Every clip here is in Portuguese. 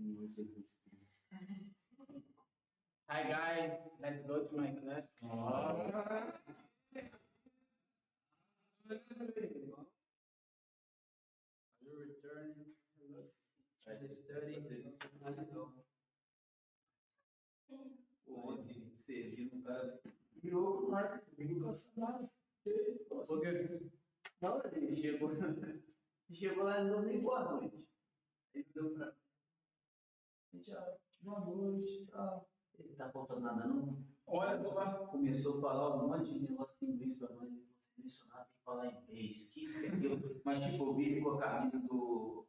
Senhor Jesus Cristo. Hi guys, let's go to my class. You return to the studies. Ontem, servindo um cara, virou nós, ficou cancelado. Por quê? Não, ele chegou lá e não deu nem boa noite. Ele deu pra mim. Já, boa noite, tal. Ele não tá contando nada, não. Olha só. Começou a falar um monte de negócio em inglês pra nós. Você mencionar, tem que falar inglês. Que escreveu. Mas, tipo, eu vi ele com a camisa dos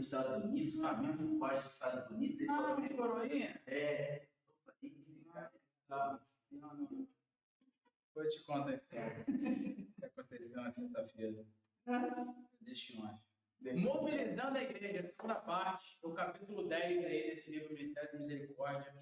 Estados Unidos, camisa do quarto dos Estados Unidos. Ele falou, Que coroinha? é. Esse cara. Não. Eu te conto a história. O que aconteceu na sexta-feira. Deixa eu acho. Mobilizando a igreja, segunda parte, do capítulo 10 aí desse livro Ministério de Misericórdia.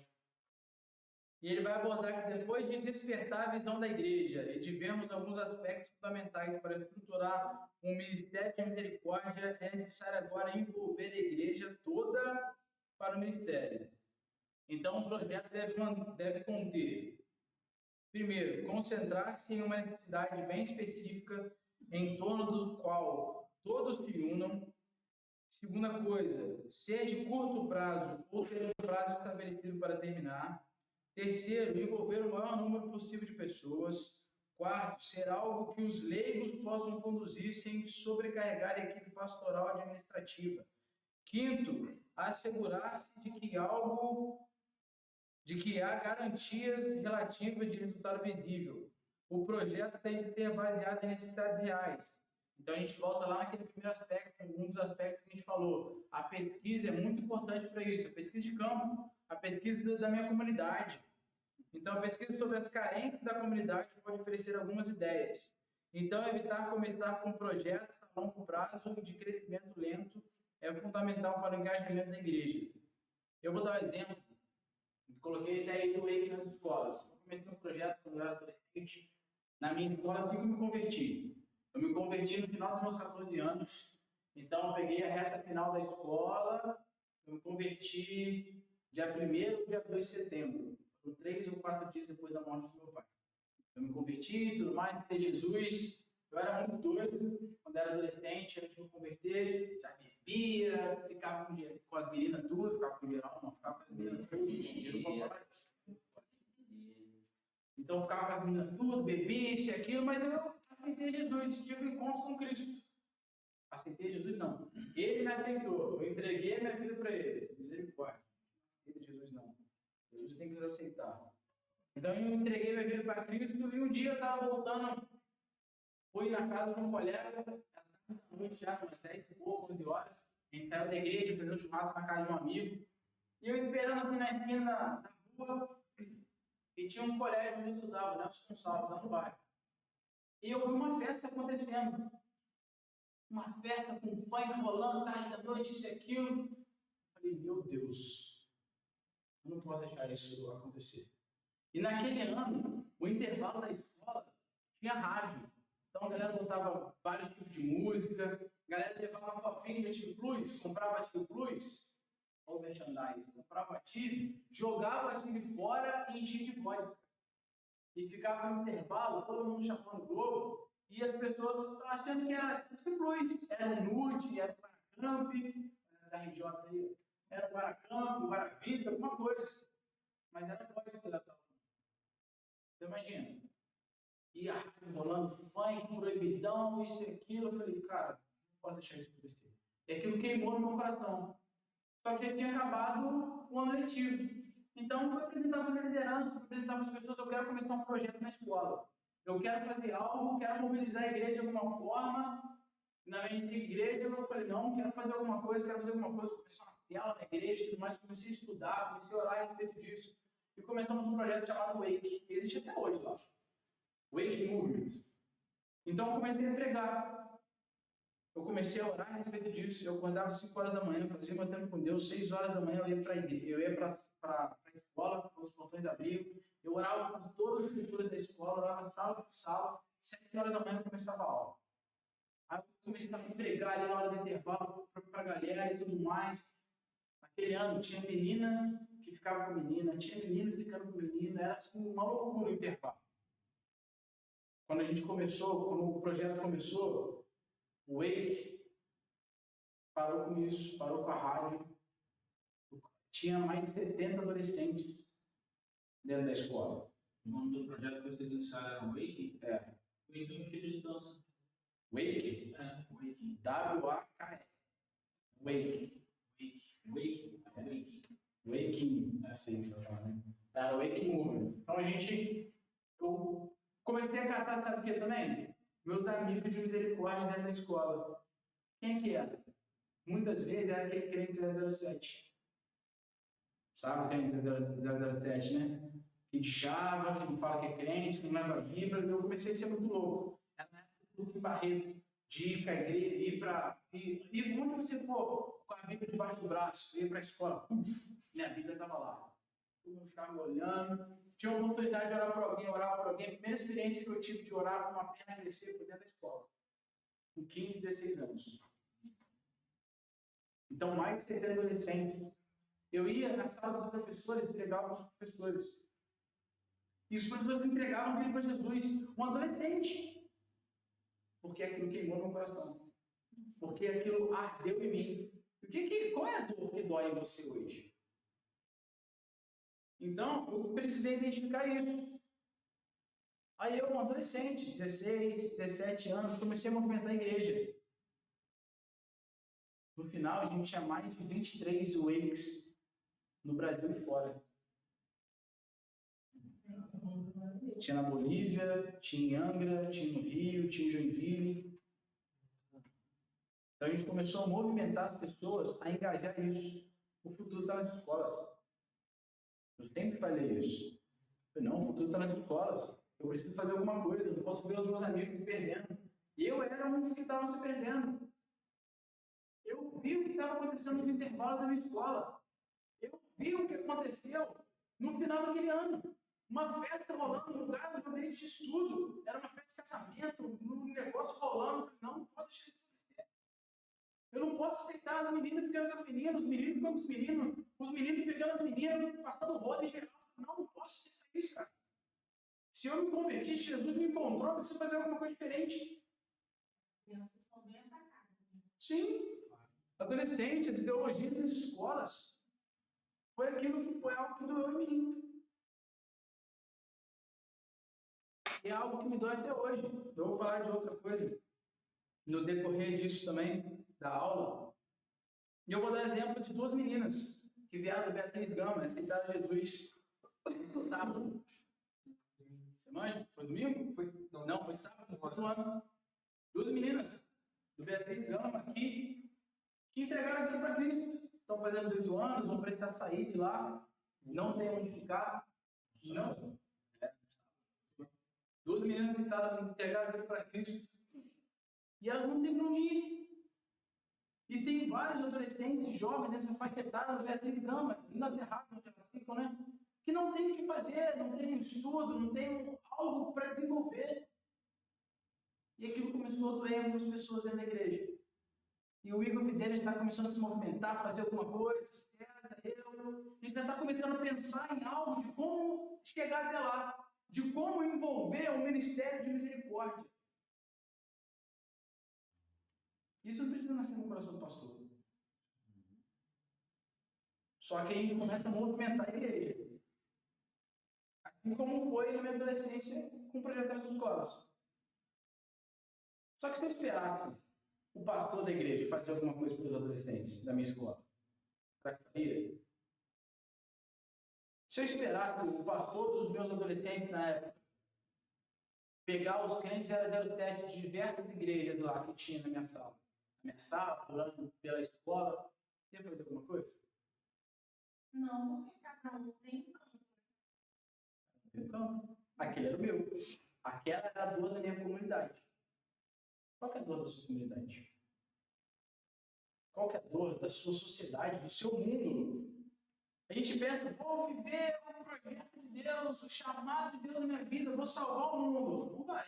E ele vai abordar que depois de despertar a visão da igreja e de vermos alguns aspectos fundamentais para estruturar um ministério de misericórdia, é necessário agora envolver a igreja toda para o ministério. Então, o projeto deve conter, primeiro, concentrar-se em uma necessidade bem específica em torno do qual todos se unam. Segunda coisa, ser de curto prazo ou ter um prazo estabelecido para terminar. Terceiro, envolver o maior número possível de pessoas. Quarto, ser algo que os leigos possam conduzir sem sobrecarregar a equipe pastoral administrativa. Quinto, assegurar-se de que há garantias relativas de resultado visível. O projeto tem de ser baseado em necessidades reais. Então, a gente volta lá naquele primeiro aspecto, um dos aspectos que a gente falou. A pesquisa é muito importante para isso, a pesquisa de campo, a pesquisa da minha comunidade. Então, a pesquisa sobre as carências da comunidade pode oferecer algumas ideias. Então, evitar começar com projetos a longo prazo de crescimento lento é fundamental para o engajamento da igreja. Eu vou dar um exemplo. Coloquei até aí do Wake nas escolas. Eu comecei um projeto quando eu era adolescente. Na minha escola, assim que eu me converti. Eu me converti no final dos meus 14 anos. Então, eu peguei a reta final da escola. Eu me converti dia 1º ou dia 2 de setembro. Foram 3 ou 4 dias depois da morte do meu pai. Eu me converti e tudo mais, ter Jesus. Eu era muito doido quando era adolescente, antes de me converter. Já bebia, ficava com as meninas tuas, ficava com geral, não, ficava com as meninas tuas. Então, eu ficava com as meninas tudo, bebia, isso e aquilo, mas eu aceitei Jesus, tive um encontro com Cristo. Aceitei Jesus, não. Ele me aceitou, eu entreguei a minha vida para ele. Misericórdia. Não aceitei Jesus, não. Jesus tem que nos aceitar. Então, eu entreguei minha vida para Cristo e um dia eu estava voltando, fui na casa de um colega, era da noite já, umas 10 e pouco, 11 horas. A gente saiu da igreja, fez um churrasco na casa de um amigo. E eu esperando assim na esquina da rua, e tinha um colégio onde eu estudava, Nelson Gonçalves, lá no bairro. E eu vi uma festa acontecendo. Uma festa com funk rolando, tarde da noite, isso e aquilo. Eu falei, meu Deus, eu não posso deixar isso acontecer. E naquele ano, o intervalo da escola tinha rádio. Então a galera botava vários tipos de música, a galera levava um copinho de Active Plus, comprava Active Plus, ou merchandise, comprava Active, jogava o Active fora e enchia de vodka. E ficava no intervalo, todo mundo chapando Globo, e as pessoas estavam achando que era Active Plus. Era o Nude, era o Guaracamp, da RJ aí, era o Guaracamp, o Guaravita, alguma coisa. Mas era vodka que ela estava. Você imagina? E a rádio rolando, funk, proibidão, isso e aquilo. Eu falei, cara, não posso deixar isso acontecer. E aquilo queimou no meu coração. Só que já tinha acabado o ano letivo. Então, fui apresentar para a minha liderança, fui apresentar para as pessoas, eu quero começar um projeto na escola. Eu quero fazer algo, quero mobilizar a igreja de alguma forma. Na mente de igreja, eu falei, não, quero fazer alguma coisa, comecei uma cela na igreja, tudo mais, comecei a estudar, comecei a orar a respeito disso. E começamos um projeto chamado Wake, que existe até hoje lá. Wake Movement. Então, eu comecei a pregar. Eu comecei a orar a respeito disso. Eu acordava às 5 horas da manhã, fazia meu tempo com Deus. 6 horas da manhã eu ia para a igreja, eu ia para a escola, os portões abriam. Eu orava por todas as escrituras da escola, orava sala por sala. 7 horas da manhã eu começava a aula. Aí eu comecei a pregar ali na hora do intervalo para a galera e tudo mais. Aquele ano tinha menina que ficava com menina, tinha meninas ficando com menina, era assim uma loucura o intervalo. Quando a gente começou, quando o projeto começou, o Wake parou com isso, parou com a rádio. Tinha mais de 70 adolescentes dentro da escola. O nome do projeto que vocês iniciaram era Wake? É. Wake é um estilo de dança. Wake? É, Wake. W-A-K-E. Wake. Wake. Wake. Waking, é assim que você fala, né? Era Waking Movement. Então eu comecei a caçar, sabe o que também? Meus amigos de misericórdia dentro da escola. Quem é que era? Muitas vezes era aquele crente 007. Sabe o crente 007, né? Que chava, que não fala que é crente, que não leva a Bíblia. Eu comecei a ser muito louco. Era na época do Barreto, de ir para a igreja, ir onde você for, com a Bíblia debaixo do braço, ir para a escola, minha Bíblia estava lá. Todo mundo ficava me olhando. Tinha a oportunidade de orar por alguém. A primeira experiência que eu tive de orar para uma perna crescer foi dentro da escola. Com 15, 16 anos. Então, mais de 70 adolescentes. Eu ia na sala dos professores e pregava para os professores. E os professores entregavam vida para Jesus. Um adolescente. Porque aquilo queimou no meu coração. Porque aquilo ardeu em mim. Qual é a dor que dói em você hoje? Então, eu precisei identificar isso. Aí eu, um adolescente, 16, 17 anos, comecei a movimentar a igreja. No final, a gente tinha mais de 23 wakes no Brasil e fora. Tinha na Bolívia, tinha em Angra, tinha no Rio, tinha em Joinville. Então a gente começou a movimentar as pessoas a engajar isso. O futuro está nas escolas. Eu sempre falei isso. Não, o futuro está nas escolas. Eu preciso fazer alguma coisa. Eu não posso ver os meus amigos se perdendo. E eu era um dos que estavam se perdendo. Eu vi o que estava acontecendo nos intervalos da minha escola. Eu vi o que aconteceu no final daquele ano. Uma festa rolando no lugar do meu ambiente de estudo. Era uma festa de casamento, um negócio rolando. Não posso deixar isso acontecer. Eu não posso aceitar as meninas ficando com as meninas, os meninos ficando com os meninos pegando as meninas, passando roda em geral. Não posso aceitar isso, cara. Se eu me converti, Jesus me encontrou, eu preciso fazer alguma coisa diferente. Crianças são bem atacadas. Sim. Adolescentes, as ideologias nas escolas. Foi algo que doeu em mim. E é algo que me dói até hoje. Eu vou falar de outra coisa. No decorrer disso também, da aula. E eu vou dar exemplo de duas meninas que vieram da Beatriz Gama, aceitaram Jesus no sábado. Você manja? Foi domingo? Não, foi sábado, no ano. Duas meninas do Beatriz Gama aqui que entregaram a vida para Cristo. Estão fazendo 18 anos, vão precisar sair de lá, não tem onde ficar. Não. Duas meninas que entregaram a vida para Cristo e elas não têm para onde ir. E tem vários adolescentes, jovens nessa faixa etária da Beatriz Gama, inaterrável onde elas ficam, né? Que não tem o que fazer, não tem estudo, não tem algo para desenvolver. E aquilo começou a doer algumas pessoas dentro da igreja. E o Igor Videira está começando a se movimentar, fazer alguma coisa, César, a gente já está começando a pensar em algo de como chegar até lá, de como envolver o ministério de misericórdia. Isso não precisa nascer no coração do pastor. Só que a gente começa a movimentar a igreja. Assim como foi na minha adolescência com o projeto das escolas. Só que se eu esperasse o pastor da igreja fazer alguma coisa para os adolescentes da minha escola, será que faria? Se eu esperasse o pastor dos meus adolescentes na época pegar os crentes 007 de diversas igrejas lá que tinha na minha sala, pela escola, ia fazer alguma coisa? Não, porque cada um tem campo. Tem um campo. Aquele era o meu. Aquela era a dor da minha comunidade. Qual que é a dor da sua comunidade? Qual que é a dor da sua sociedade, do seu mundo? A gente pensa, vou viver o projeto de Deus, o chamado de Deus na minha vida, vou salvar o mundo. Não vai.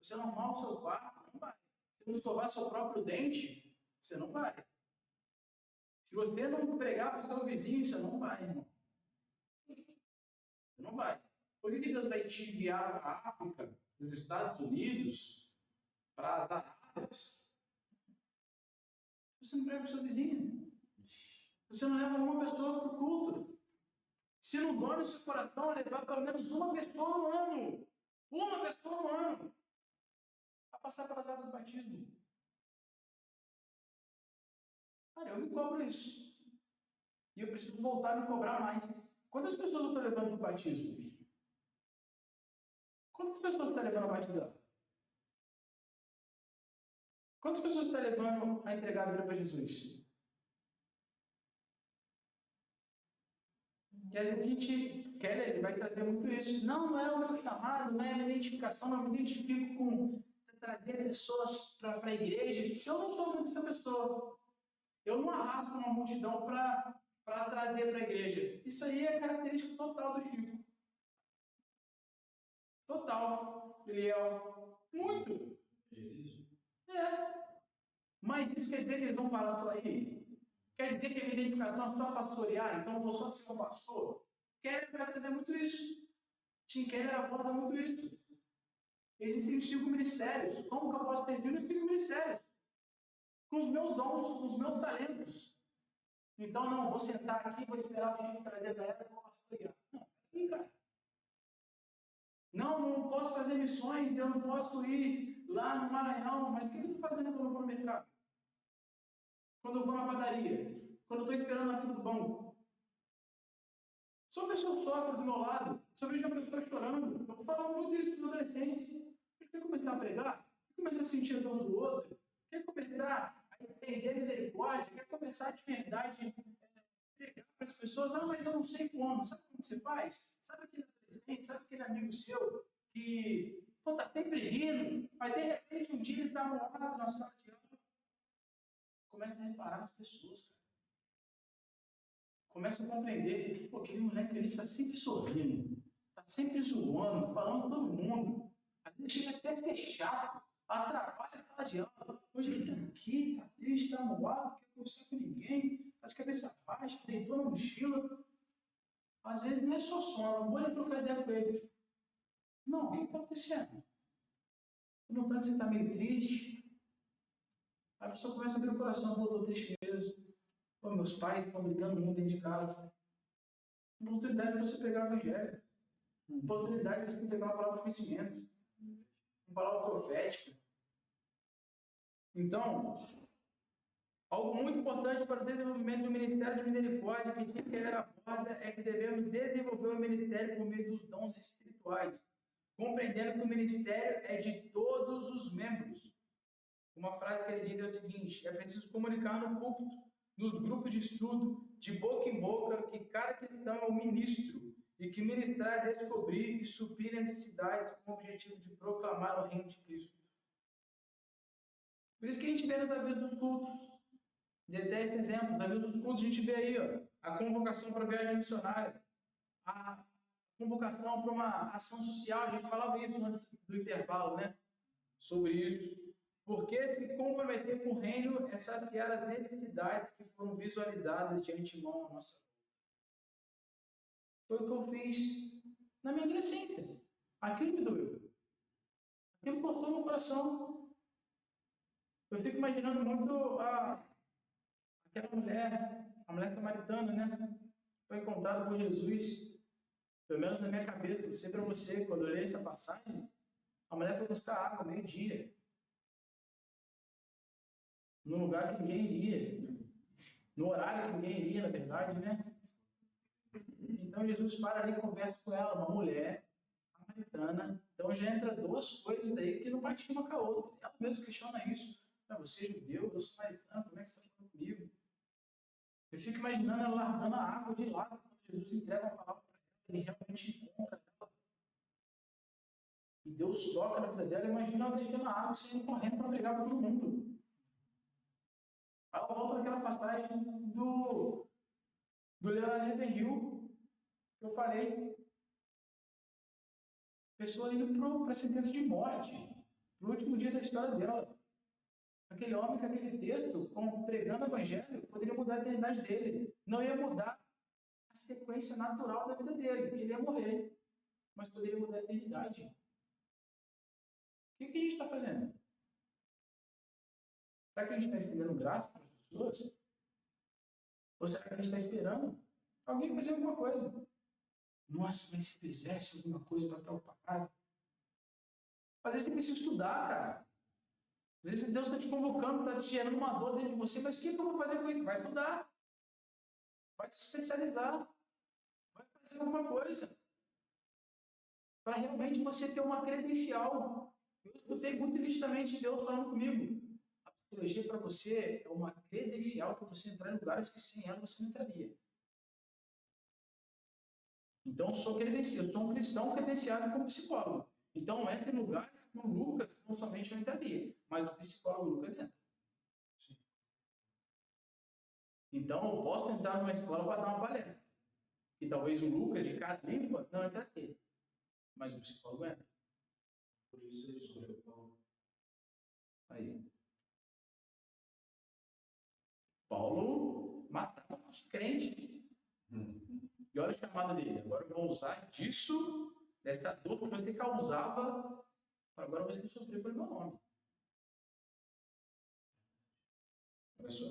Você não arrumar o seu quarto, não vai. Se não escovar seu próprio dente, você não vai. Se você não pregar para o seu vizinho, você não vai, irmão. Você não vai. Por que Deus vai te enviar para a África, nos Estados Unidos, para as Arábias? Você não prega para o seu vizinho. Você não leva uma pessoa para o culto. Se não dói no seu coração, levar pelo menos uma pessoa no ano. Uma pessoa no ano. A passar pelas águas do batismo. Cara, eu me cobro isso. E eu preciso voltar a me cobrar mais. Quantas pessoas eu estou levando para o batismo? Quantas pessoas está levando a batizar? Quantas pessoas está levando a entregar a vida para Jesus? Quer dizer, a gente, Keller, ele vai trazer muito isso. Não é o meu chamado, não é a minha identificação, não me identifico com trazer pessoas para a igreja. Eu não sou muito essa pessoa. Eu não arrasto uma multidão para trazer para a igreja. Isso aí é característica total do Chico. Total. Eliel. Muito. É. Mas isso quer dizer que eles vão parar só aí? Quer dizer que a minha identificação é só pastorear, então eu vou só ser um pastor? Keller vai trazer muito isso. Tim Keller aborda muito isso. Existem 5 ministérios. Como que eu posso ter nos 5 ministérios? Com os meus dons, com os meus talentos. Então, não, vou sentar aqui, vou esperar o Chico trazer para ela e vou pastorear. Não, peraí, cara. Não posso fazer missões, eu não posso ir lá no Maranhão, mas o que eu estou fazendo quando eu vou no mercado? Quando eu vou na padaria? Quando eu estou esperando na fila do banco? Se uma pessoa sofre do meu lado, se eu vejo uma pessoa chorando, eu falo muito isso para os adolescentes. Quer começar a pregar? Quer começar a sentir a dor do outro? Quer começar a entender misericórdia? Quer começar de verdade a pregar para as pessoas? Ah, mas eu não sei como. Sabe como você faz? Sabe aquele adolescente, sabe aquele amigo seu que está sempre rindo, mas de repente um dia ele está morado na sala de aula? Começa a reparar nas pessoas, cara. Começa a compreender, pô, aquele moleque ali está sempre sorrindo, está sempre zoando, falando com todo mundo. Às vezes chega até a ser chato, atrapalha a sala de aula. Hoje ele está aqui, está triste, está moado, não quer conversar com ninguém, está de cabeça baixa, deitou na mochila. Às vezes não é só sono, vou ali trocar ideia com ele. Não, o que está acontecendo? Não está que você está meio triste? A pessoa começa a abrir o coração, pô, estou triste mesmo. Pô, meus pais estão brigando muito dentro de casa. Uma oportunidade de você pegar o evangelho. Uma oportunidade de você pegar uma palavra de conhecimento. Uma palavra profética. Então, algo muito importante para o desenvolvimento do Ministério de Misericórdia que Tim Keller aborda é que devemos desenvolver o ministério por meio dos dons espirituais, compreendendo que o ministério é de todos os membros. Uma frase que ele diz é o seguinte: é preciso comunicar no púlpito, nos grupos de estudo, de boca em boca, que cada cristão é um ministro e que ministrar é descobrir e suprir necessidades com o objetivo de proclamar o reino de Cristo. Por isso que a gente vê nos avisos dos cultos, de 10 exemplos, avisos dos cultos, a gente vê aí, ó, a convocação para a viagem missionária, a convocação para uma ação social, a gente falava isso antes do intervalo, né? Sobre isso. Porque se comprometer com o reino é saciar as necessidades que foram visualizadas de antemão na nossa vida. Foi o que eu fiz na minha adolescência. Aquilo me doeu. Aquilo cortou meu coração. Eu fico imaginando muito aquela mulher, a mulher samaritana, né? Foi encontrada por Jesus. Pelo menos na minha cabeça, eu sei para você, quando eu olhei essa passagem, a mulher foi buscar água meio-dia. Num lugar que ninguém iria. No horário que ninguém iria, na verdade, né? Então Jesus para ali e conversa com ela, uma mulher samaritana. Então já entra duas coisas aí que não batiam uma com a outra. Ela mesmo questiona isso. Você é judeu, eu sou samaritano, como é que você está falando comigo? Eu fico imaginando ela largando a água de lado, quando Jesus entrega uma palavra para ela, ele realmente encontra ela. E Deus toca na vida dela, imagina ela deixando a água e saindo correndo para brigar com todo mundo. Aí ela volta naquela passagem do Leonard Ravenhill, que eu falei. Pessoa indo para a sentença de morte, no último dia da história dela. Aquele homem com aquele texto, como pregando o evangelho, poderia mudar a eternidade dele. Não ia mudar a sequência natural da vida dele, que ele ia morrer. Mas poderia mudar a eternidade. O que a gente está fazendo? Será que a gente está estendendo graça para as pessoas? Ou será que a gente está esperando alguém fazer alguma coisa? Nossa, mas se fizesse alguma coisa para tal parada? Às vezes você precisa estudar, cara. Às vezes Deus está te convocando, está te gerando uma dor dentro de você, mas o que eu vou fazer com isso? Vai estudar. Vai se especializar. Vai fazer alguma coisa. Para realmente você ter uma credencial. Eu escutei muito nitidamente Deus falando comigo. A psicologia para você é uma credencial para você entrar em lugares que sem ela você não entraria. Então, eu sou um cristão credenciado como psicólogo. Então, entra em lugares que o Lucas não somente não entraria, mas o psicólogo Lucas entra. Então, eu posso entrar numa escola para dar uma palestra. E talvez o Lucas, de cara limpa, não entraria. Mas o psicólogo entra. Por isso ele escolheu Paulo. Aí. Paulo matava os crentes. E olha a chamada dele. Agora eu vou usar disso, dessa dor que você causava, para agora você sofrer pelo meu nome. Olha só.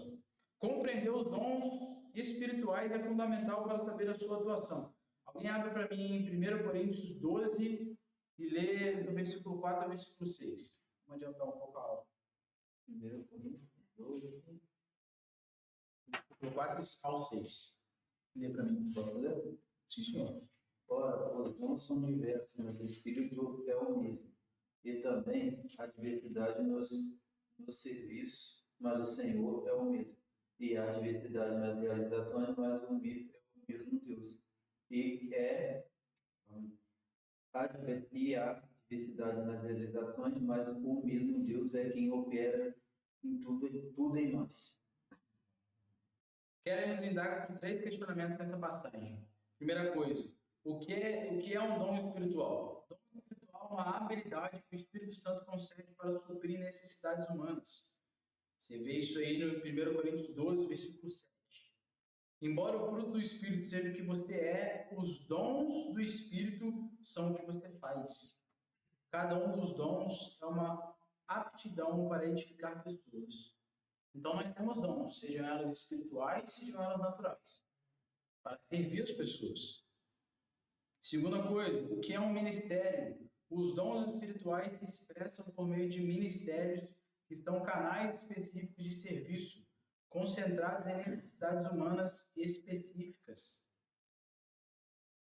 Compreender os dons espirituais é fundamental para saber a sua atuação. Alguém abre para mim em 1 Coríntios 12 e lê do versículo 4 ao versículo 6. Vamos adiantar um pouco a aula. 1 Coríntios 12, Versículo 4 ao 6. Lê para mim. pode ler? Sim, senhor. Ora, os dons são diversos, mas o Espírito é o mesmo. E também há diversidade nos serviços, mas o Senhor é o mesmo. E há diversidade nas realizações, mas o mesmo Deus. Há diversidade nas realizações, mas o mesmo Deus é quem opera em tudo em nós. Queremos lidar com 3 questionamentos nessa passagem. Primeira coisa, o que é um dom espiritual? Dom espiritual é uma habilidade que o Espírito Santo concede para suprir necessidades humanas. Você vê isso aí no 1 Coríntios 12, versículo 7. Embora o fruto do Espírito seja o que você é, os dons do Espírito são o que você faz. Cada um dos dons é uma aptidão para edificar pessoas. Então, nós temos dons, sejam elas espirituais, sejam elas naturais, para servir as pessoas. Segunda coisa, o que é um ministério? Os dons espirituais se expressam por meio de ministérios que são canais específicos de serviço, concentrados em necessidades humanas específicas.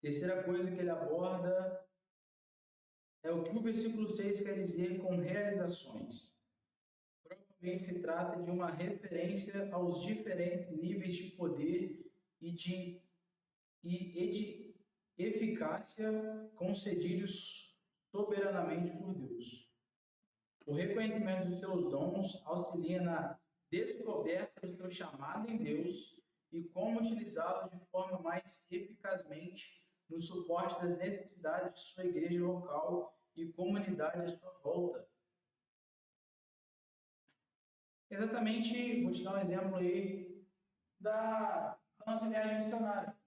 Terceira coisa que ele aborda é o que o versículo 6 quer dizer com realizações. Provavelmente se trata de uma referência aos diferentes níveis de poder e de eficácia concedidos soberanamente por Deus. O reconhecimento dos seus dons auxilia na descoberta do seu chamado em Deus e como utilizá-lo de forma mais eficazmente no suporte das necessidades de sua igreja local e comunidade à sua volta. Exatamente, vou te dar um exemplo aí da nossa viagem missionária.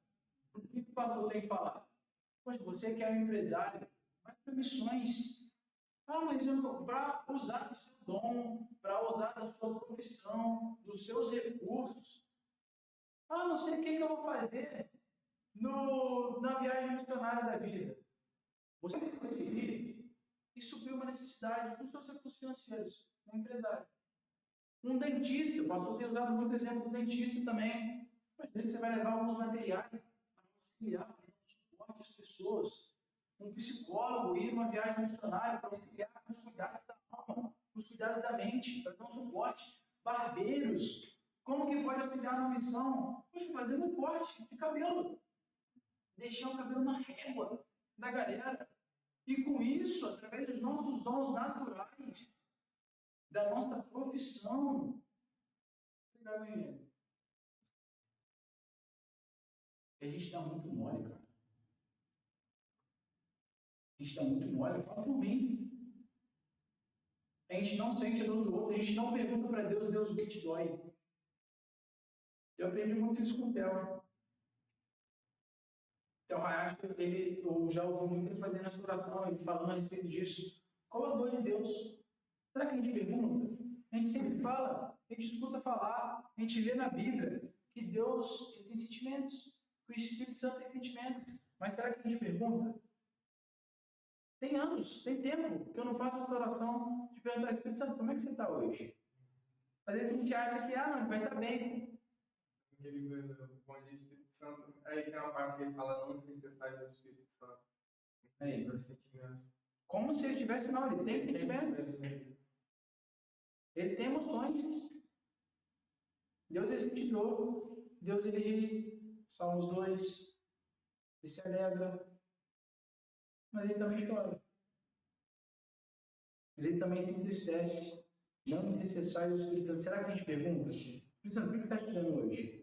O que o pastor tem falado? Poxa, você que é um empresário, vai para missões. Ah, mas para usar do seu dom, para usar da sua profissão, dos seus recursos. Ah, não sei o que eu vou fazer na viagem missionária da vida. Você pode ir e suprir uma necessidade com seus recursos financeiros, um empresário. Um dentista, o pastor tem usado muito exemplo do dentista também. Às vezes você vai levar alguns materiais para auxiliar, para dar suporte às pessoas. Um psicólogo ir numa viagem missionária para auxiliar nos cuidados da alma, nos cuidados da mente, para dar um suporte. Barbeiros, como que pode auxiliar na missão? Poxa, fazendo um corte de cabelo. Deixar o cabelo na régua da galera. E com isso, através dos nossos dons naturais, da nossa profissão. Obrigado, menino. A gente está muito mole, cara. A gente está muito mole. Fala por mim. A gente não sente a dor do outro, a gente não pergunta para Deus, Deus, o que te dói? Eu aprendi muito isso com o Theo. Theo Hayashi, eu já ouvi muito ele fazendo essa oração, ele falando a respeito disso. Qual a dor de Deus? Será que a gente pergunta? A gente sempre fala, a gente escuta falar, a gente lê na Bíblia que Deus ele tem sentimentos, que o Espírito Santo tem sentimentos. Mas será que a gente pergunta? Tem anos, tem tempo que eu não faço essa oração de perguntar ao Espírito Santo, como é que você está hoje? Às vezes a gente acha que, não, ele vai estar bem. Ele bom dia, Espírito Santo. Aí tem uma parte que ele fala, não entristeçais do Espírito Santo. Aí. Os sentimentos. Como se ele tivesse, não, ele tem sentimentos. Ele tem emoções. Deus ele sente dor. Deus ele ri. Salmos 2. Ele se alegra. Mas ele também chora. Mas ele também se entristece. Não entristece o Espírito Santo. Será que a gente pergunta? Espírito Santo, o que está estudando hoje?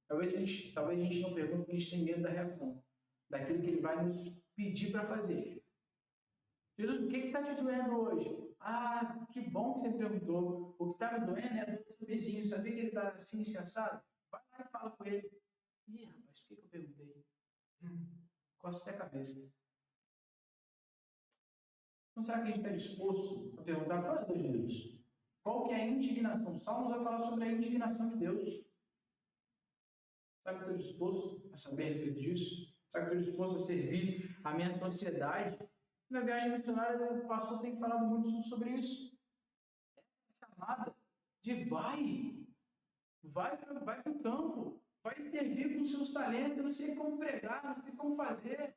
Talvez a gente não pergunte porque a gente tem medo da reação. Daquilo que ele vai nos pedir para fazer. Jesus, o que está te doendo hoje? Ah, que bom que você perguntou. O que está me doendo é a dor do seu vizinho. Sabia que ele está assim, insensado? Vai lá e fala com ele. Ih, rapaz, por que eu perguntei? Costa até a cabeça. Então, será que a gente está disposto a perguntar qual é a dor de Deus? Qual que é a indignação? O Salmos vai falar sobre a indignação de Deus. Sabe que eu estou disposto a saber a respeito disso? Sabe que eu estou disposto a servir a minha sociedade? Na viagem missionária, o pastor tem falado muito sobre isso. É chamada de vai para o campo, vai servir com os seus talentos. Eu não sei como pregar, não sei como fazer.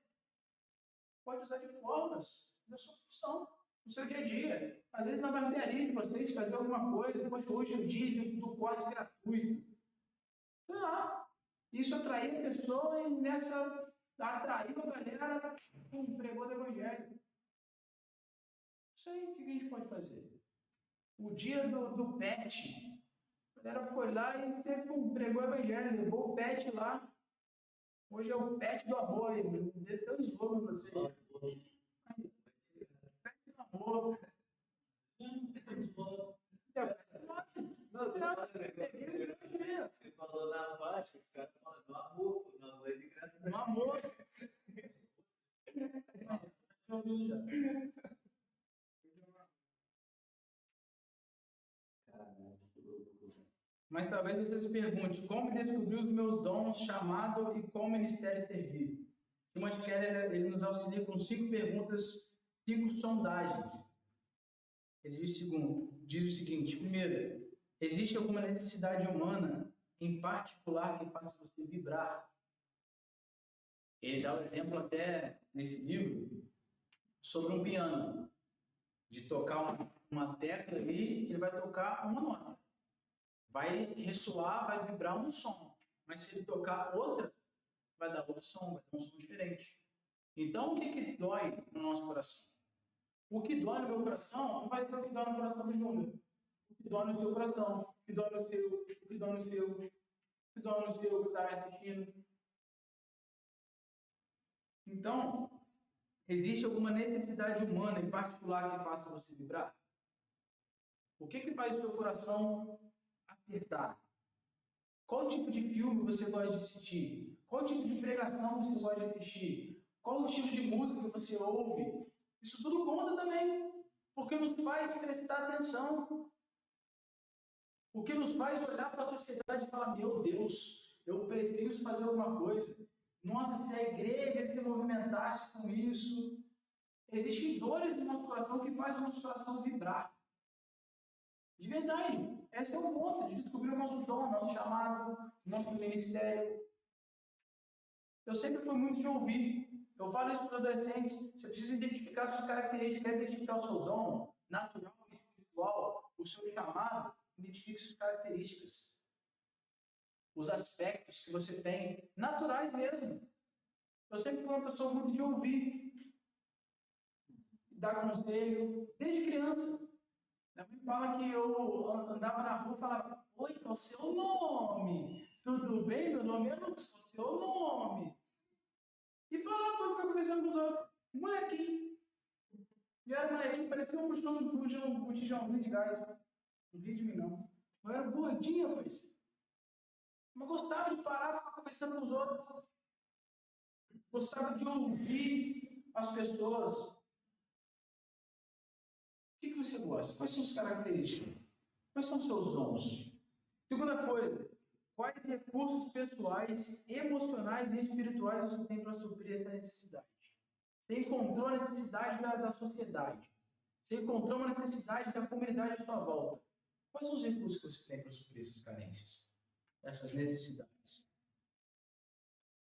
Pode usar de formas da sua função, no seu dia a dia. Às vezes na barbearia de vocês, fazer alguma coisa. Poxa, hoje é o dia do corte gratuito. Sei lá. Isso atraiu a pessoa e nessa atraiu a galera com o pregou do evangelho. Não sei o que a gente pode fazer. O dia do pet, a galera foi lá e você pregou o evangelho, levou o pet lá. Hoje é o pet do amor, deu teu slogan pra você. Pet do amor. Você falou na faixa, os caras falam no amor, no amor de graça. No amor. Mas talvez você se pergunte, como descobrir os meus dons, chamado e qual ministério servir? Timothy Keller, ele nos auxilia com 5 perguntas, 5 sondagens. Ele diz o seguinte, primeiro, existe alguma necessidade humana, em particular, que faça você vibrar? Ele dá o exemplo até nesse livro sobre um piano, de tocar uma tecla ali, ele vai tocar uma nota. Vai ressoar, vai vibrar um som. Mas se ele tocar outra, vai dar outro som, vai dar um som diferente. Então, o que dói no nosso coração? O que dói no meu coração não vai ser o que dói no coração do Júnior. O que dói no seu coração, o que dói no seu, o que dói no seu, o que dói no seu que está me assistindo. Então, existe alguma necessidade humana em particular que faça você vibrar? O que faz o seu coração apertar? Qual tipo de filme você gosta de assistir? Qual tipo de pregação você gosta de assistir? Qual o estilo de música você ouve? Isso tudo conta também, porque nos faz prestar atenção. O que nos faz olhar para a sociedade e falar, meu Deus, eu preciso fazer alguma coisa. Nossa, se a igreja se movimentasse com isso. Existem dores no nosso coração que fazem o nosso coração vibrar. De verdade, esse é o ponto de descobrir o nosso dom, nosso chamado, nosso ministério. Eu sempre fui muito de ouvir. Eu falo isso para os adolescentes, você precisa identificar suas características, quer identificar o seu dom natural, espiritual, o seu chamado, identifique suas características. Os aspectos que você tem, naturais mesmo. Eu sempre fui uma pessoa muito de ouvir, dar conselho, desde criança. Minha mãe fala que eu andava na rua e falava, oi, qual é o seu nome? Tudo bem? Meu nome é Lucas, qual é o seu nome? E para lá, depois ficar conversando com os outros. Molequinho. Eu era molequinho, parecia um botijãozinho de gás. Não ri de mim, não. Eu era gordinho, rapaz. Mas gostava de parar e ficar conversando com os outros. Gostava de ouvir as pessoas. O que você gosta? Quais são as características? Quais são os seus dons? Segunda coisa, quais recursos pessoais, emocionais e espirituais você tem para suprir essa necessidade? Você encontrou a necessidade da sociedade. Você encontrou uma necessidade da comunidade à sua volta. Quais são os recursos que você tem para suprir essas carências? Essas necessidades?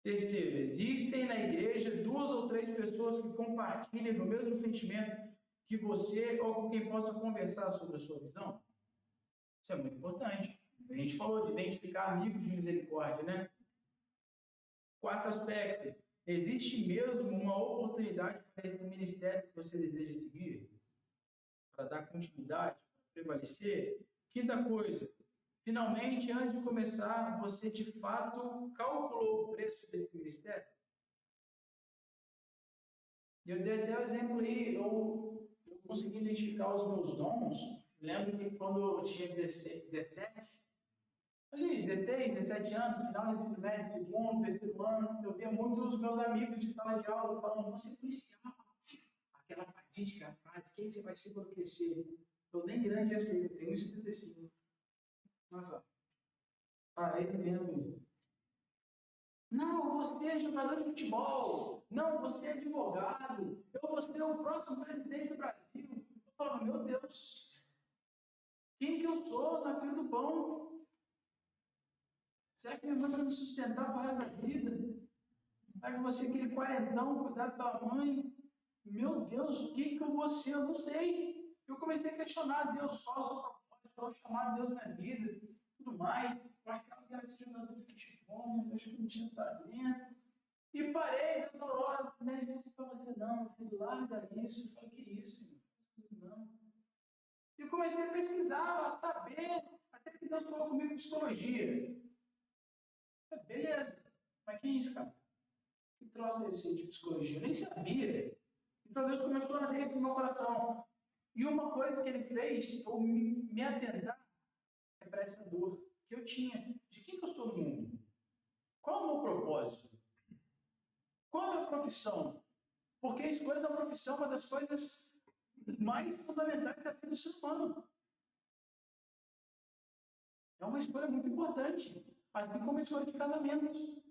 Terceiro, existem na igreja 2 ou 3 pessoas que compartilhem do mesmo sentimento que você ou com quem possa conversar sobre a sua visão? Isso é muito importante. A gente falou de identificar amigos de misericórdia, né? Quarto aspecto, existe mesmo uma oportunidade para esse ministério que você deseja seguir? Para dar continuidade, para prevalecer? Quinta coisa, finalmente, antes de começar, você de fato calculou o preço desse ministério? Eu dei até o exemplo aí, eu consegui identificar os meus dons. Lembro que quando eu tinha 17, ali, 16, 17 anos, final do ensino médio, segundo, terceiro ano, eu via muitos dos meus amigos de sala de aula falando, você é policial. Aquela fatídica frase, quem você vai ser quando crescer? Eu nem grande ia ser, tenho 1,75. Nossa, parei no tempo. Não, você é jogador de futebol. Não, você é advogado. Eu vou ser o próximo presidente do Brasil. Eu falava, meu Deus, quem que eu sou na fila do pão? Será que minha mãe vai me sustentar para o resto da vida? Será que você aquele quarentão, cuidado pela mãe? Meu Deus, o que que eu vou ser? Eu não sei. Eu comecei a questionar Deus, só chamar Deus na minha vida, tudo mais. Eu achava que era esse jogador de futebol, eu acho que não tinha talento. E parei, Deus falou, olha, não é isso para você não, filho, larga isso. Eu falei, que isso, não. E eu comecei a pesquisar, a saber, até que Deus falou comigo psicologia. Beleza, mas que isso, cara? Que troço é esse de psicologia? Eu nem sabia. Então Deus começou a dar isso no meu coração. E uma coisa que ele fez, eu me atentar, é para essa dor que eu tinha. De quem que eu sou no mundo? Qual é o meu propósito? Qual é a minha profissão? Porque a escolha da profissão é uma das coisas mais fundamentais da vida do ser humano. É uma escolha muito importante. Assim como a escolha de casamento.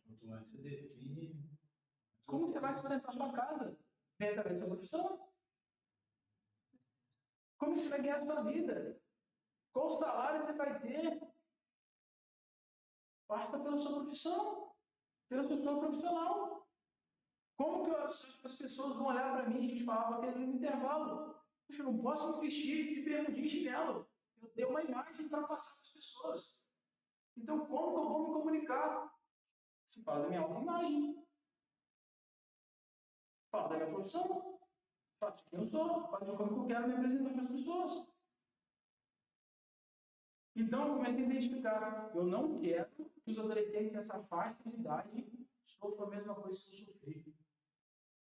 Quanto mais você define. Como você vai sustentar a sua casa? Vem através da sua profissão. Como você vai ganhar a sua vida? Qual salário você vai ter? Basta pela sua profissão, pela sua escola profissional. Como que as pessoas vão olhar para mim? A gente falava aquele no intervalo. Poxa, eu não posso me vestir de bermudinha e chinelo. Eu tenho uma imagem para passar para as pessoas. Então, como que eu vou me comunicar? Se fala da minha autoimagem. Fala da minha profissão. Fala de quem eu sou. Fala de como eu quero me apresentar para as pessoas. Então, eu comecei a identificar. Eu não quero que os adolescentes dessa faixa de idade sofram a mesma coisa que eu sofri.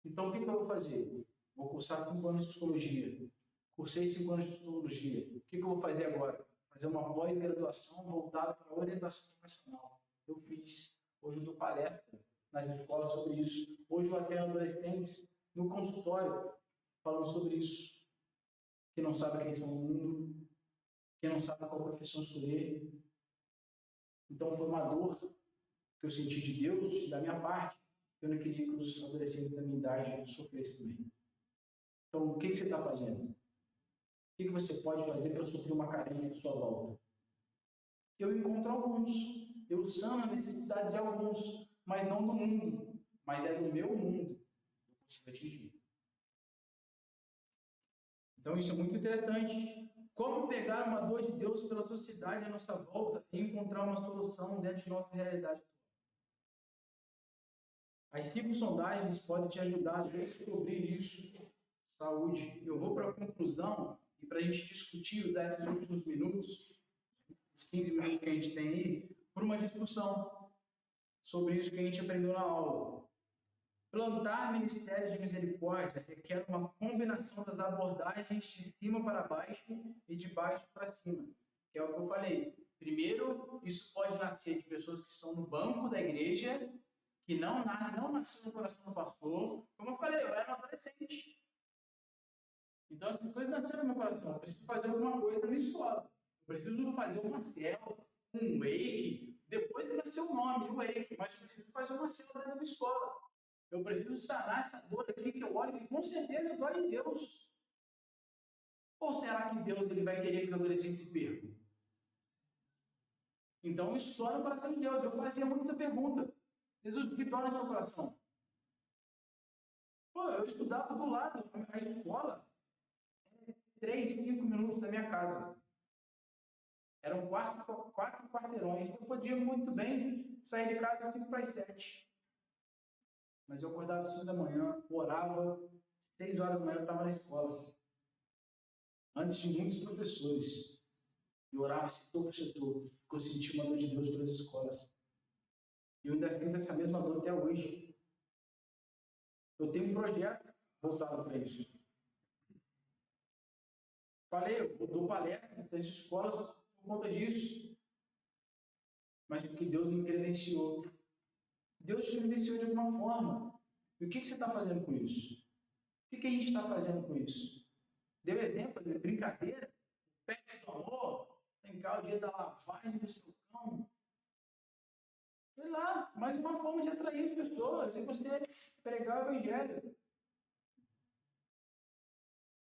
Então, o que eu vou fazer? Vou cursar 5 anos de psicologia. Cursei 5 anos de psicologia. O que eu vou fazer agora? Fazer uma pós-graduação voltada para a orientação profissional. Eu fiz. Hoje eu dou palestra nas escolas sobre isso. Hoje eu atendo adolescentes no consultório falando sobre isso. Que não sabe quem são no mundo, que não sabe qual profissão escolher. Então foi uma dor que eu senti de Deus e da minha parte. Eu não queria que os adolescentes da minha idade sofressem também. Então, o que você está fazendo? O que você pode fazer para suprir uma carência à sua volta? Eu encontro alguns. Eu sano a necessidade de alguns, mas não do mundo. Mas é do meu mundo que eu consigo atingir. Então, isso é muito interessante. Como pegar uma dor de Deus pela sociedade à nossa volta e encontrar uma solução dentro de nossa realidade. As 5 sondagens podem te ajudar a descobrir isso. Saúde. Eu vou para a conclusão e para a gente discutir, usar esses últimos minutos, os 15 minutos que a gente tem aí, por uma discussão sobre isso que a gente aprendeu na aula. Plantar ministérios de misericórdia requer uma combinação das abordagens de cima para baixo e de baixo para cima, que é o que eu falei. Primeiro, isso pode nascer de pessoas que estão no banco da igreja, que não nasceu no coração do pastor. Como eu falei, eu era um adolescente. Então, essas coisas nasceram no meu coração. Eu preciso fazer alguma coisa na minha escola. Eu preciso fazer uma célula, um wake. Depois que nasceu o nome, o wake. Mas eu preciso fazer uma célula na minha escola. Eu preciso sanar essa dor aqui que eu olho, que com certeza dói em Deus. Ou será que Deus ele vai querer que os adolescentes se percam? Então, isso dói no coração de Deus. Eu fazia muito essa pergunta. Jesus, o que dói no seu coração? Pô, eu estudava do lado, a escola, 3, 5 minutos da minha casa. Eram 4 quarteirões. Eu podia muito bem sair de casa às 5 para as 7. Mas eu acordava às 5 da manhã, orava, 6 horas da manhã eu estava na escola. Antes de muitos professores. E orava setor por setor, porque eu sentia uma dor de Deus para as escolas. E eu ainda sinto essa mesma dor até hoje. Eu tenho um projeto voltado para isso. Falei, eu dou palestra das escolas por conta disso. Mas porque Deus me credenciou. Deus te credenciou de alguma forma. E o que você está fazendo com isso? O que a gente está fazendo com isso? Deu exemplo de brincadeira? Pet do amor? Tem cá o dia da lavagem do seu cão? Sei lá, mais uma forma de atrair as pessoas. E você pregar o evangelho.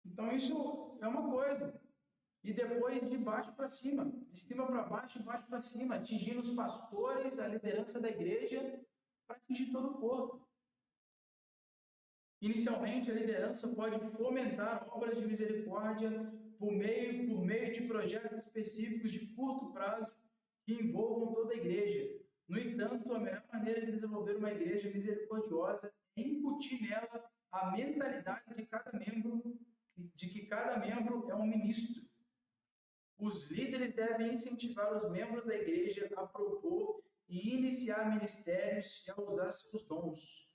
Então isso é uma coisa. E depois de baixo para cima. De cima para baixo, de baixo para cima. Atingindo os pastores, a liderança da igreja, para atingir todo o corpo. Inicialmente, a liderança pode fomentar obras de misericórdia por meio de projetos específicos de curto prazo que envolvam toda a igreja. No entanto, a melhor maneira de desenvolver uma igreja misericordiosa é incutir nela a mentalidade de que cada membro é um ministro. Os líderes devem incentivar os membros da igreja a propor e iniciar ministérios e a usar seus dons.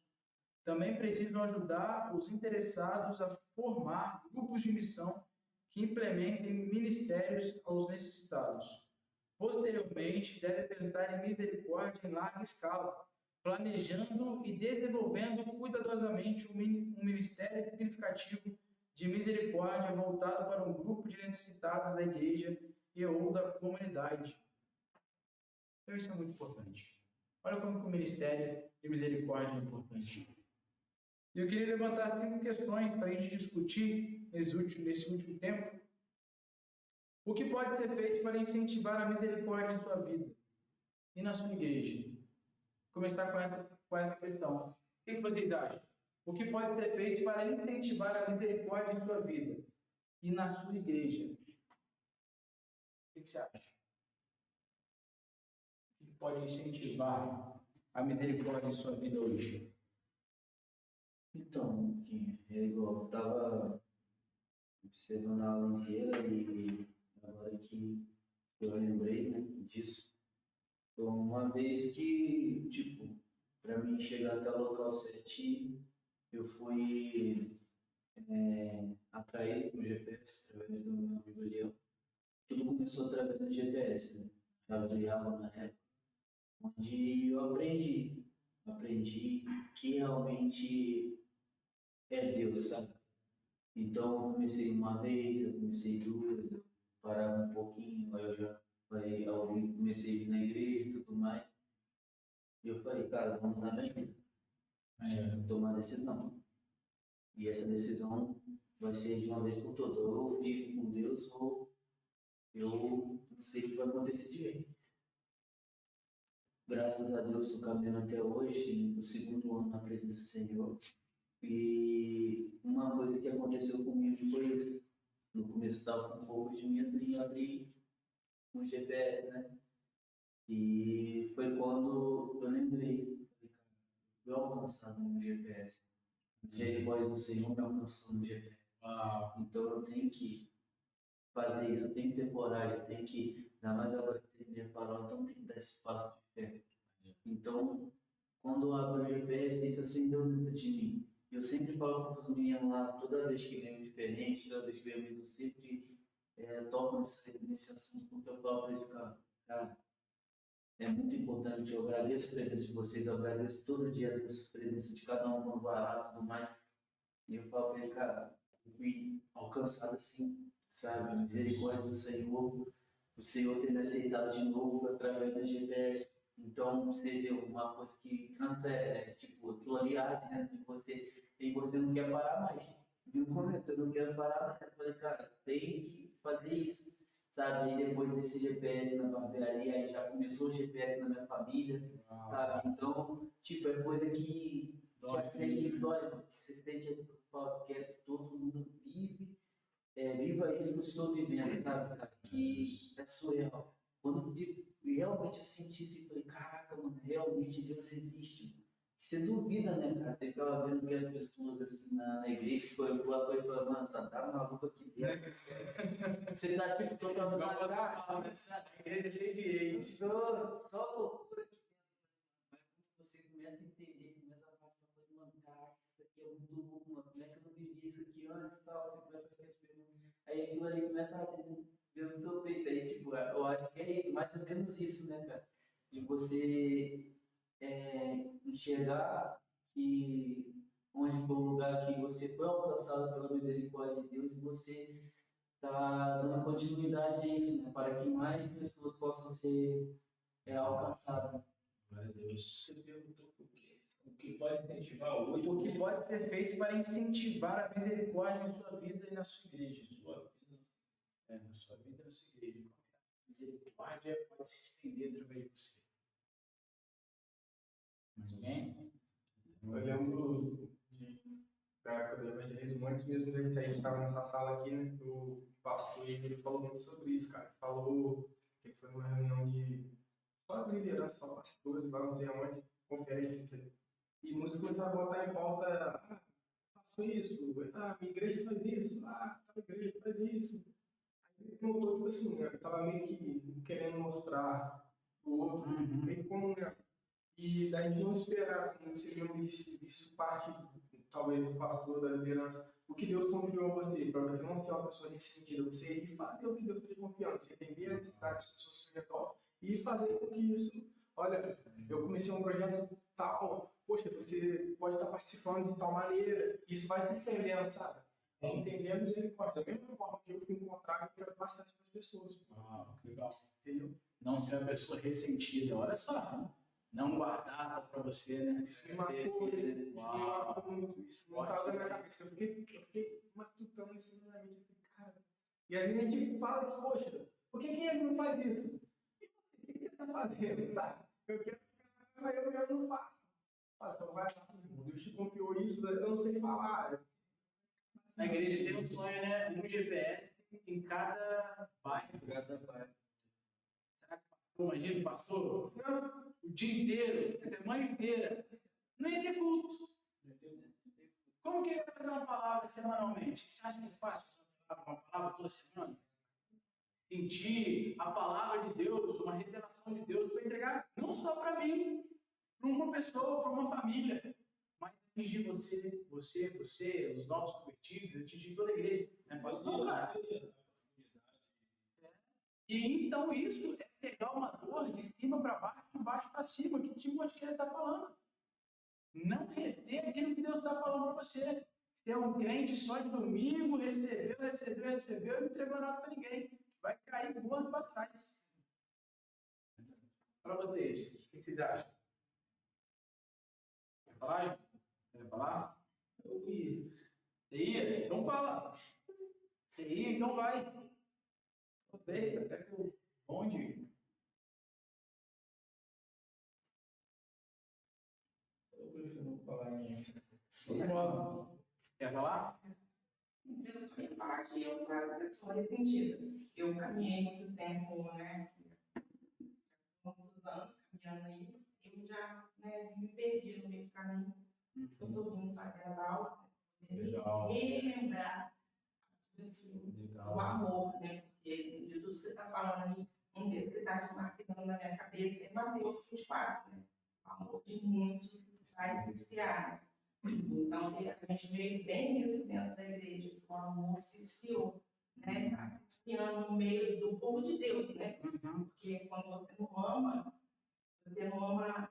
Também precisam ajudar os interessados a formar grupos de missão que implementem ministérios aos necessitados. Posteriormente, deve pensar em misericórdia em larga escala, planejando e desenvolvendo cuidadosamente um ministério significativo de misericórdia voltado para um grupo de necessitados da igreja e ou da comunidade. Então, isso é muito importante. Olha como que o ministério de misericórdia é importante. E eu queria levantar 5 questões para a gente discutir nesse último tempo. O que pode ser feito para incentivar a misericórdia em sua vida e na sua igreja? Vou começar com essa questão. O que vocês acham? O que pode ser feito para incentivar a misericórdia em sua vida e na sua igreja? O que você acha? O que pode incentivar a misericórdia em sua vida hoje? Então, eu estava observando a aula inteira e agora que eu lembrei, né, disso, foi uma vez que, tipo, para mim chegar até o local certinho, eu fui atraído pelo GPS através do meu amigo Leão. Tudo começou através do GPS, né? Eu ganhava na época, onde eu aprendi que realmente é Deus, sabe? Então, eu comecei uma vez, eu comecei duas, eu parava um pouquinho, aí eu já comecei a ir na igreja e tudo mais. E eu falei, cara, vamos mudar minha vida. Tomar uma decisão. E essa decisão vai ser de uma vez por todas. Ou eu fico com Deus, ou eu não sei o que vai acontecer de mim. Graças a Deus, estou caminhando até hoje, no segundo ano na presença do Senhor. E uma coisa que aconteceu comigo foi isso. No começo estava com um pouco de medo em abrir um GPS, né? E foi quando eu lembrei, eu alcançar no GPS. A misericórdia do Senhor me alcançou no GPS. Então eu tenho que fazer isso, eu tenho que ter coragem, eu tenho que, ainda mais agora que terminei a palavra, então eu tenho que dar esse passo de fé. Então, quando eu abro o GPS, isso acendeu dentro de mim. Eu sempre falo para os meninos lá, toda vez que vem um diferente, toda vez que vem um mesmo, eu sempre toco nesse assunto, porque eu falo para eles, cara, é muito importante. Eu agradeço a presença de vocês, eu agradeço todo dia a Deus, a presença de cada um quando vai lá e tudo mais. E eu falo para ele, cara, eu fui alcançado assim, sabe? A misericórdia do Senhor, o Senhor ter me aceitado de novo foi através do GPS. Então, você vê uma coisa que transfere, tipo, aquilo ali arde dentro de você, e você não quer parar mais. E um momento, eu não quero parar mais. Eu falei, cara, tem que fazer isso, sabe? E depois desse GPS na barbearia, aí já começou o GPS na minha família, sabe? Então, tipo, é coisa que que dói, mano, que você sente, eu quero que todo mundo viva isso que eu estou vivendo, sabe, cara? Que é surreal. Quando realmente eu senti isso, eu falei, caraca, mano, realmente Deus existe. Mano. Você duvida, né, cara? Você ficava vendo que as pessoas assim na igreja, que foi lá, foi pra mano, só tá maluco aqui dentro. Você tá tipo tocando na cara, sabe? A igreja é cheia de ex. Só loucura aqui dentro. Mas quando você começa a entender, começa a falar, mano, caraca, isso aqui é muito louco, mano. Como é que eu não vivi isso aqui antes, tal? Você começa a fazer as perguntas. Aí aquilo ali começa a ter dentro do seu peito. Aí, tipo, eu acho que é mais ou menos isso, né, cara? De você enxergar que onde for o lugar que você foi alcançado pela misericórdia de Deus e você está dando continuidade a isso, né? Para que mais pessoas possam ser alcançadas. Glória a Deus. Você perguntou por quê? O que pode incentivar hoje? O que pode ser feito para incentivar a misericórdia em sua vida e na sua igreja? Na sua vida e na sua igreja. A misericórdia pode se estender através de você. Mais alguém? Eu lembro da época do evangelismo, antes mesmo da gente estava nessa sala aqui, né? O pastor ele falou muito sobre isso, cara. Falou que foi uma reunião de só de liderança, só pastores, lá não sei aonde, conferência. E muitos começaram a botar em pauta, faço isso, minha igreja faz isso, a igreja faz isso. Aí ele notou, tipo assim, né? Eu tava meio que querendo mostrar pro outro, meio como, né? E daí não esperar, como você mesmo disse, isso parte, talvez, do pastor, da liderança, o que Deus confiou a você, para você não ser uma pessoa ressentida, você ir fazer o que Deus está te confiando, você entender a necessidade das pessoas ao seu redor e fazer com que isso, olha, eu comecei um projeto tal, poxa, você pode estar participando de tal maneira, isso vai se estendendo, sabe? Entender a misericórdia, da mesma forma que eu fui encontrar, eu quero passar isso para as pessoas. Que legal. Entendeu? Não ser uma pessoa ressentida, olha só. Não guardar só para você, né? Isso me marcou, muito. Isso não estava na minha cabeça. Eu fiquei matutando isso na minha mente. Cara. E a gente fala que, poxa, por que ele não faz isso? O que você está fazendo, sabe? Eu quero ficar eu não faço. Então vai lá, Deus te confiou isso, eu não sei falar. Na igreja tem um sonho, né? Um GPS em cada bairro. Cada pai. Será que imagina, pastor? O dia inteiro, a semana inteira. Não ia ter culto. Como que ele vai fazer uma palavra semanalmente? Você acha que é fácil uma palavra toda semana? Sentir a palavra de Deus, uma revelação de Deus, para entregar não só para mim, para uma pessoa, para uma família, mas atingir você, os novos convertidos, atingir toda a igreja. Não é fácil não, cara. E então isso é pegar uma dor de cima para baixo, de baixo para cima, que Timóteo está falando. Não reter aquilo que Deus está falando para você. Você é um crente só de domingo, recebeu, e não entregou nada para ninguém. Vai cair gordo para trás. Para vocês, o que vocês acham? Quer falar, João? Quer falar? Eu ia. Você ia? Então fala. Você ia, então vai. Aproveita, pega o bonde. Eu prefiro não falar em Quer falar? Eu só ia falar que eu sou essa pessoa ressentida. Eu caminhei muito tempo, né? Muitos anos caminhando aí. Eu já me perdi no meio do caminho. Eu estou vindo fazer as aulas. Legal. Relembrar o amor, né? Porque de tudo que você está falando aí, um texto que está aqui marcando na minha cabeça é Mateus 24, né? amor de muitos vai esfriar. Então, a gente vê bem isso dentro da igreja, que o amor se esfriou, né? Está se esfriando no meio do povo de Deus, né? Porque quando você não ama o seu irmão, né?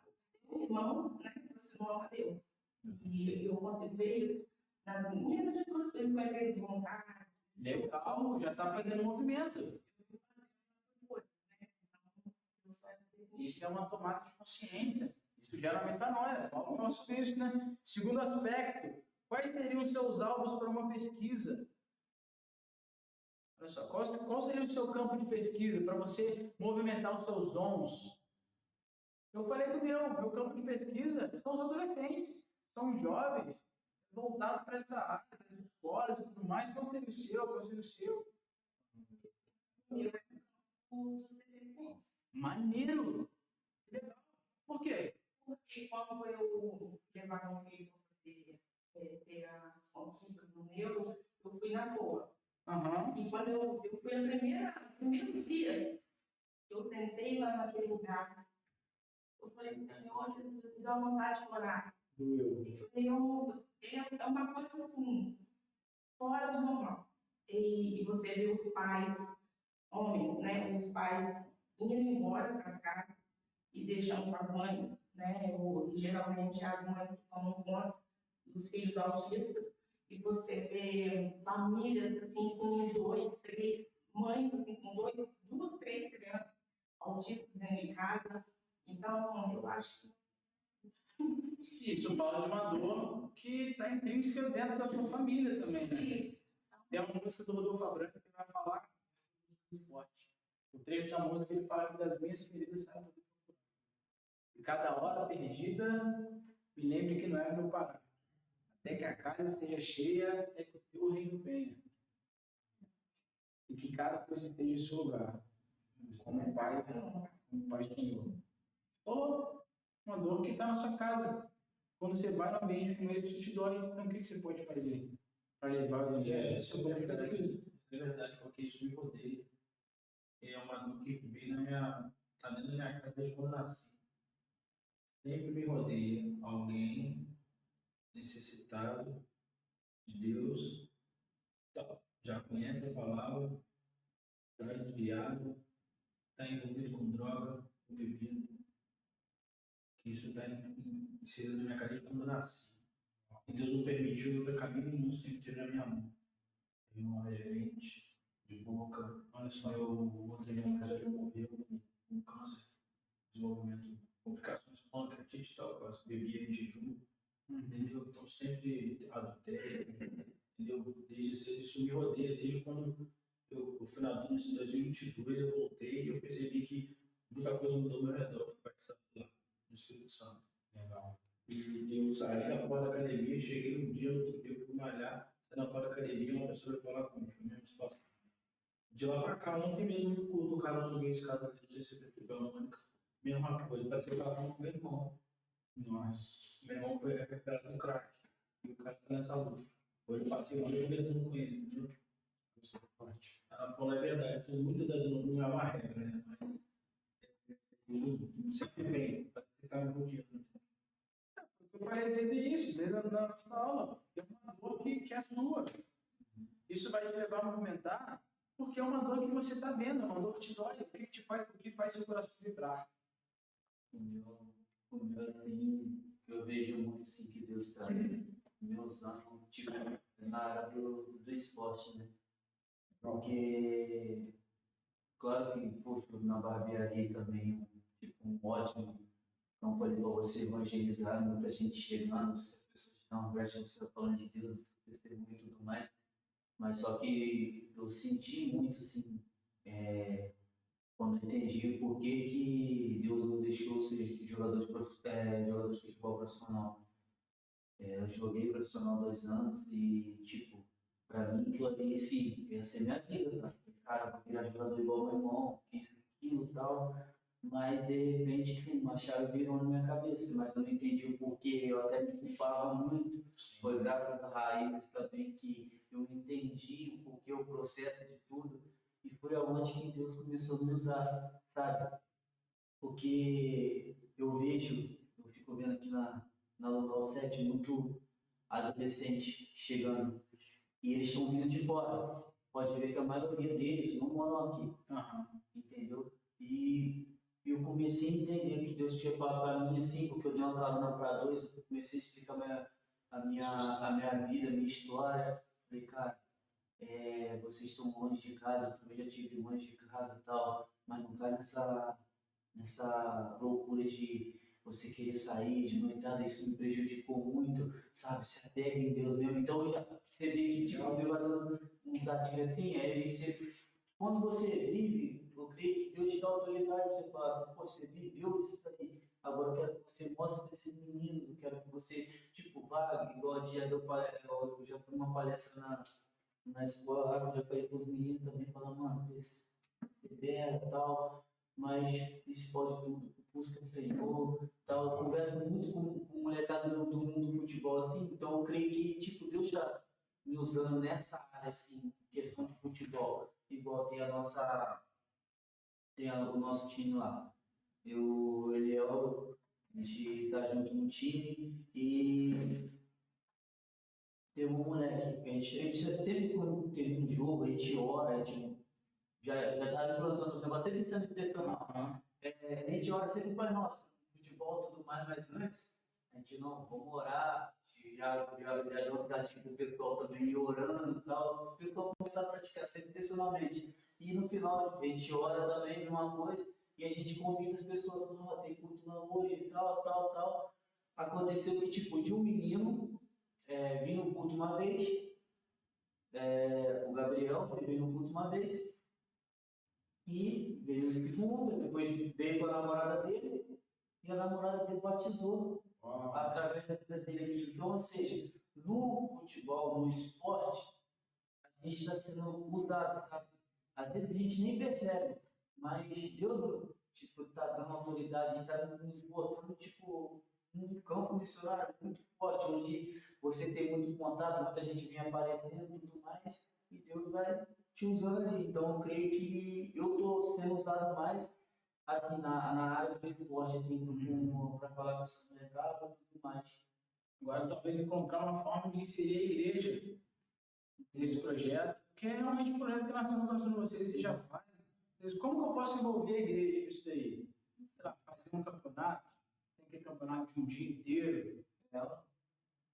Você não ama Deus. E eu consigo ver isso nas minhas discussões com a igreja de vontade. Legal, já está fazendo movimento. Isso é uma tomada de consciência. Isso gera metanoia. Paulo fala sobre isso, né? Segundo aspecto, quais seriam os seus alvos para uma pesquisa? Olha só, qual seria o seu campo de pesquisa para você movimentar os seus dons? Eu falei do meu campo de pesquisa são os adolescentes, são os jovens, voltados para essa área das escolas e tudo mais. Qual seria o seu? Qual seria o seu? Dos deficientes. Maneiro! Legal. Por quê? Porque quando eu levava meu filho para poder ter as consultas no neuro, eu fui na boa. E quando eu fui no primeiro dia, eu sentei lá naquele lugar, eu falei, Senhor Jesus, me dá vontade de orar. É uma coisa assim, fora do normal. E você vê os pais, homens, né? Os pais indo embora para casa e deixando com as mães, né? Ou geralmente as mães que tomam conta dos filhos autistas. E você vê famílias assim, com 2, 3 mães assim, com 2, 3 crianças autistas dentro de casa. Então, eu acho que Isso fala de uma dor que está intrínseca dentro da sua família também, né? isso. Tem uma música do Rodolfo Abrantes que vai falar muito forte. O trecho da música ele fala que das minhas feridas saem do e cada hora perdida, me lembre que não é meu parar. Até que a casa esteja cheia, até que o teu reino venha. E que cada coisa esteja em seu lugar. Como o Pai sonhou. Falou uma dor que está na sua casa. Quando você vai no ambiente como esse, te dói. Então, o que você pode fazer para levar o evangelho? Você pode fazer isso. É verdade, porque isso me rodeia. É uma dor que veio na minha. Está dentro da minha casa desde quando eu nasci. Sempre me rodeia alguém necessitado de Deus, já conhece a palavra, está desviado, está envolvido com droga, com bebida. Isso está inserido na minha casa desde quando eu nasci. E Deus não permitiu eu ter caminho nenhum sem ter na minha mão. Tem uma gerente de boca, olha só, eu outro irmão mais velho morreu com câncer, desenvolvimento, complicações pancreatite e tal, quase bebia em jejum, entendeu? Então sempre adultério, entendeu? Desde cedo isso me rodeia, desde quando eu fui na Tunis em 2022, eu voltei e eu percebi que muita coisa mudou ao meu redor, foi batizado lá no Espírito Santo. Legal. E eu saí da porta da academia, cheguei um dia, no outro dia eu fui malhar, saí na porta da academia, uma pessoa veio falar comigo, a mesma situação. De lá pra cá, ontem mesmo do cara do Luiz, cara, não sei se você pela Mônica, mesma coisa, parece que eu tava falando com meu irmão. Nossa. Meu irmão foi recuperado do crack, e o cara tá nessa luta. Hoje eu passei o dia conversando com ele, entendeu? Isso é forte. A Paula é verdade, muitas das vezes não é uma regra, né? Mas sempre vem, para ficar me rodeando. Eu falei desde o início, desde a nossa aula, é uma dor que é sua. Isso vai te levar a movimentar, porque é uma dor que você está vendo, é uma dor que te dói, o que faz seu coração vibrar. O meu assim, eu vejo muito assim que Deus está me usando, tipo, na área do esporte, né? Porque, claro que, poxa, na barbearia também, tipo, um ótimo campo ali para você evangelizar, muita gente chegando, as pessoas te dão você está falando de Deus, testemunho e tudo mais. Mas só que eu senti muito, assim, quando eu entendi o porquê que Deus não deixou ser jogador de futebol profissional. Eu joguei profissional 2 anos e, tipo, pra mim, aquilo ali, assim, ia ser minha vida, cara. Cara, vou virar jogador igual meu irmão, isso, aquilo e tal. Mas, de repente, uma chave virou na minha cabeça, mas eu não entendi o porquê, eu até me culpava muito. Foi graças a raízes também que eu entendi o porquê, o processo de tudo. E foi aonde que Deus começou a me usar, sabe? Porque eu vejo na local 7, muito adolescente chegando. E eles estão vindo de fora. Pode ver que a maioria deles não moram aqui. Entendeu? E eu comecei a entender que Deus tinha falado para mim assim, porque eu dei uma carona para dois, eu comecei a explicar a minha vida, a minha história. Falei, cara, vocês estão longe de casa, eu também já estive longe de casa e tal, mas não cai nessa loucura de você querer sair de noitada, isso me prejudicou muito, sabe? Se apega em Deus mesmo. Então você vê que tipo, Deus vai dando uns gatilhos assim, quando você vive, eu creio que Deus te dá autoridade, você fala assim, pô, você viveu isso aqui, agora eu quero que você mostre para esses meninos, eu quero que você, tipo, vá, igual a dia eu já fui numa palestra na escola lá, que eu já falei para os meninos também, falando, mano, persevera e tal, mas isso pode tudo, busca o Senhor, tal. Eu converso muito com molecada do mundo do futebol, assim, então eu creio que, tipo, Deus está me usando nessa área, assim, questão de futebol, igual tem o nosso time lá. A gente tá junto no time e tem um moleque, a gente sempre quando teve um jogo, a gente ora, a gente já tá implantando os negócios, sempre sendo intencional. A gente ora sempre para nós, futebol e tudo mais, mas antes, a gente não, vamos orar, a gente já deu uns gatinhos pro pessoal também ir orando e tal, o pessoal começar a praticar sempre intencionalmente. E no final, a gente ora também uma coisa, e a gente convida as pessoas, tem culto lá hoje e tal. Aconteceu que, tipo, de um menino vir no culto uma vez, o Gabriel, ele veio no culto uma vez, e veio o segundo, depois veio com a namorada dele, e a namorada dele batizou através da vida dele aqui. Então, ou seja, no futebol, no esporte, a gente está sendo usado, sabe? Às vezes a gente nem percebe, mas Deus, tipo, tá dando autoridade, está nos botando, tipo, num campo missionário muito forte, onde você tem muito contato, muita gente vem aparecendo e tudo mais, e Deus vai te usando ali. Então, eu creio que eu estou sendo usado mais assim, na área do esporte, assim, para falar com essa molecada e tudo mais. Agora, talvez encontrar uma forma de inserir a igreja nesse projeto, que é realmente um projeto que nós estamos lançando vocês, você já faz. Mas como que eu posso envolver a igreja nisso daí? Fazer um campeonato, tem aquele campeonato de um dia inteiro,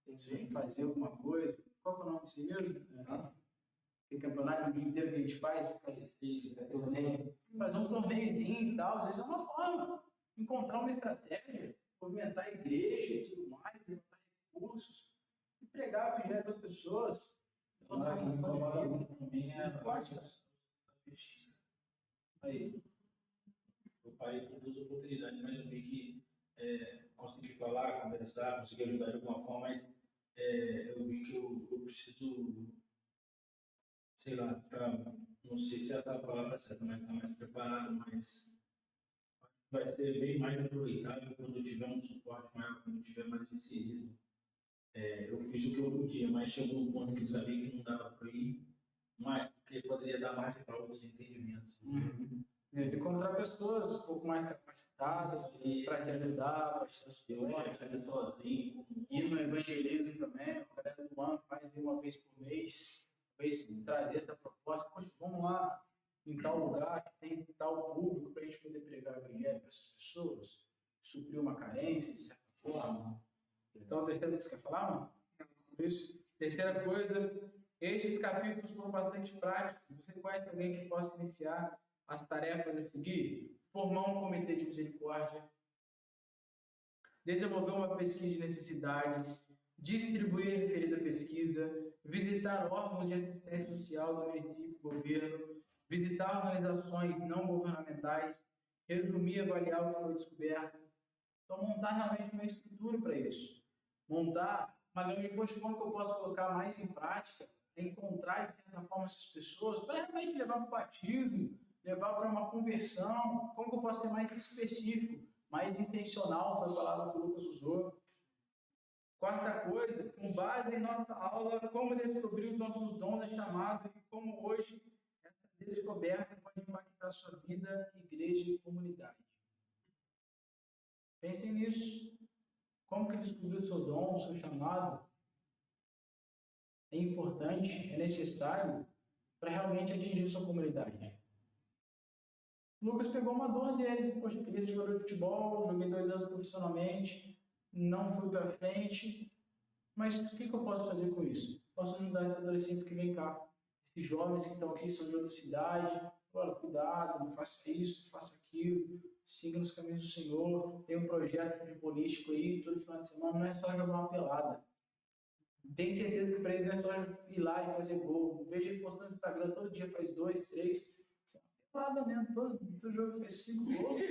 tem que fazer alguma coisa. Qual que é o nome disso mesmo? Tem campeonato de um dia inteiro que a gente faz, fazer um torneiozinho e tal, às vezes é uma forma, encontrar uma estratégia, movimentar a igreja e tudo mais, levantar recursos, e pregar o evangelho para as pessoas. Também é a pesquisa. Aí, eu parei por 2 oportunidades, mas eu vi que consegui falar, conversar, consegui ajudar de alguma forma, mas eu vi que eu preciso, sei lá, não sei se é a palavra certa, mas estar mais preparado, mas vai ser bem mais aproveitável quando eu tiver um suporte maior, quando eu tiver mais inserido. Eu fiz o que eu podia, mas chegou um ponto que eu sabia que não dava para ir mais, porque poderia dar margem para outros entendimentos. Você encontrar pessoas um pouco mais capacitadas para te ajudar, para te dar suporte, ir no evangelismo também, a galera do ano faz uma vez por mês, trazer essa proposta, poxa, vamos lá em tal lugar que tem tal público para a gente poder pregar o evangelho para essas pessoas, suprir uma carência de certa forma. Então, terceira coisa que você quer falar, mano? Isso. Terceira coisa, estes capítulos foram bastante práticos. Você conhece alguém que possa iniciar as tarefas a seguir? Formar um comitê de misericórdia, desenvolver uma pesquisa de necessidades, distribuir a referida pesquisa, visitar órgãos de assistência social do município e governo, visitar organizações não governamentais, resumir e avaliar o que foi descoberto. Então, montar realmente uma estrutura para isso. Montar uma gama de coisas, como que eu posso colocar mais em prática, encontrar, de certa forma, essas pessoas, para realmente levar para o batismo, levar para uma conversão, como que eu posso ser mais específico, mais intencional, foi a palavra que o Lucas usou. Quarta coisa, com base em nossa aula, como descobrir os nossos dons e chamados e como hoje essa descoberta pode impactar a sua vida, igreja e comunidade. Pensem nisso. como que descobrir o seu dom, o seu chamado, é importante, é necessário para realmente atingir sua comunidade. O Lucas pegou uma dor dele. Poxa, eu queria ser jogador de futebol, joguei 2 anos profissionalmente, não fui para frente, mas o que eu posso fazer com isso? Posso ajudar esses adolescentes que vêm cá, esses jovens que estão aqui, são de outra cidade. Olha, cuidado, não faça isso, não faça aquilo, siga nos caminhos do Senhor. Tem um projeto futebolístico aí, todo final de semana, não é só jogar uma pelada. Tenho certeza que para eles não é só ir lá e fazer gol. Veja ele postando no Instagram todo dia, faz 2, 3. Pelada mesmo, todo jogo faz 5 gols.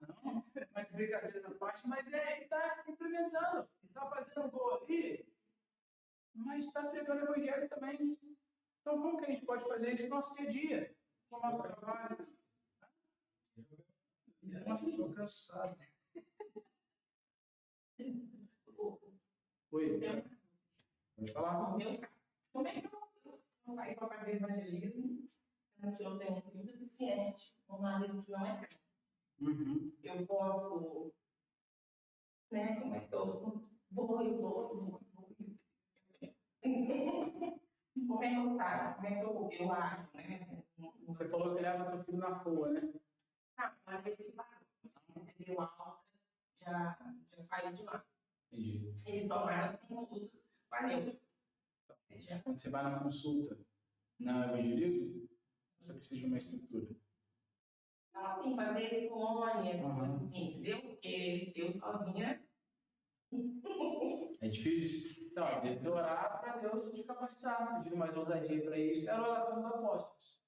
Não, mas brincadeira na parte, mas ele está implementando, ele está fazendo gol ali, mas está pregando o evangelho também. Então, como que a gente pode fazer isso no nosso dia a dia? No nosso trabalho? Nossa, estou cansado. Oi, pode falar? No meu caso, como é que eu vou sair para fazer evangelismo, sendo que eu tenho um filho deficiente, o marido que não é crente? Uhum. Eu posso, né, como é que eu vou. Como é que eu saio? Como é que eu acho, né? Você falou que leva seu filho na rua, né? Mas ele parou, recebeu alta, já saiu de lá. Entendi. Ele só vai nas consultas, valeu. Quando você vai na consulta, na evangelismo, você precisa de uma estrutura. Então, assim, fazer colônias, entendeu? Porque Deus sozinha. É difícil? Então, às vezes, orar para Deus te capacitar, pedir mais ousadia para isso, era a oração dos apóstolos.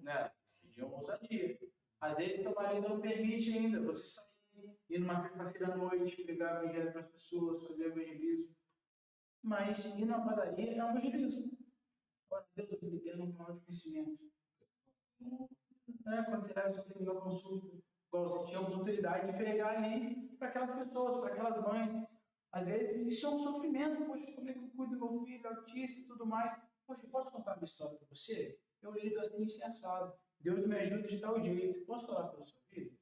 Né? Eles pediam ousadia. Às vezes, teu marido não permite ainda você sair, ir numa sexta-feira à noite, pregar o evangelho para as pessoas, fazer evangelismo. Mas ir na padaria é um evangelismo. Agora, Deus me libera um plano de conhecimento. Quando você leva o seu filho na consulta, igual você tinha a oportunidade de pregar ali para aquelas pessoas, para aquelas mães. Às vezes isso é um sofrimento. Poxa, como é que eu cuido do meu filho, autista e tudo mais? Poxa, posso contar uma história para você? Eu lido assim, assim, assado. Deus me ajuda de tal jeito. Posso orar pela sua vida?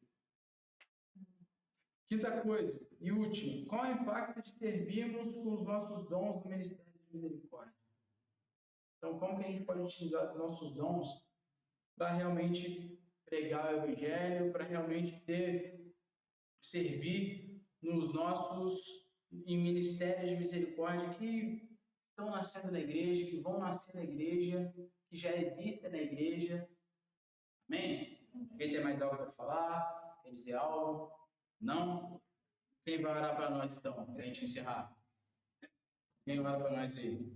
Quinta coisa, e última, qual é o impacto de servirmos com os nossos dons do Ministério de Misericórdia? Então, como que a gente pode utilizar os nossos dons para realmente pregar o Evangelho, para realmente servir nos nossos em ministérios de misericórdia que estão nascendo na igreja, que vão nascer na igreja, que já existem na igreja. Amém? Quem tem mais algo para falar? Quer dizer algo? Não? Quem vai orar para nós então, para a gente encerrar? Quem vai orar para nós aí?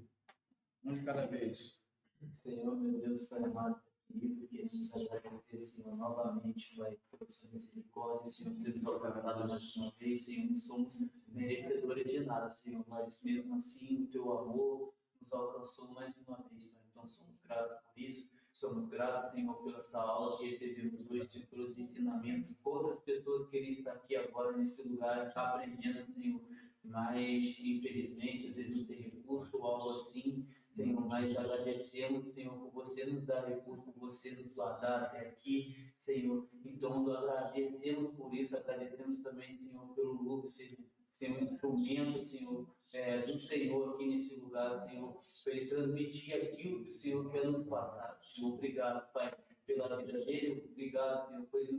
Um de cada vez. Senhor, meu Deus, Pai amado, e queremos agradecer, Senhor, novamente, Pai, por sua misericórdia, Senhor, ter nos alcançado mais uma vez, Senhor, não somos merecedores de nada, Senhor, mas mesmo assim, o teu amor nos alcançou mais uma vez, Pai, então somos gratos por isso, somos gratos, Senhor, pela essa aula que recebemos hoje, pelos ensinamentos, outras pessoas queriam estar aqui agora nesse lugar, aprendendo, Senhor, mas infelizmente, às vezes não tem recurso ou algo assim, Senhor, mas agradecemos, Senhor, por você nos dar recurso, por você nos guardar até aqui, Senhor. Então, agradecemos por isso, agradecemos também, Senhor, pelo Lucas, ser um instrumento, Senhor, do Senhor aqui nesse lugar, Senhor, para ele transmitir aquilo que o Senhor quer nos passar. Senhor, obrigado, Pai, pela vida dele, obrigado, Senhor, por ele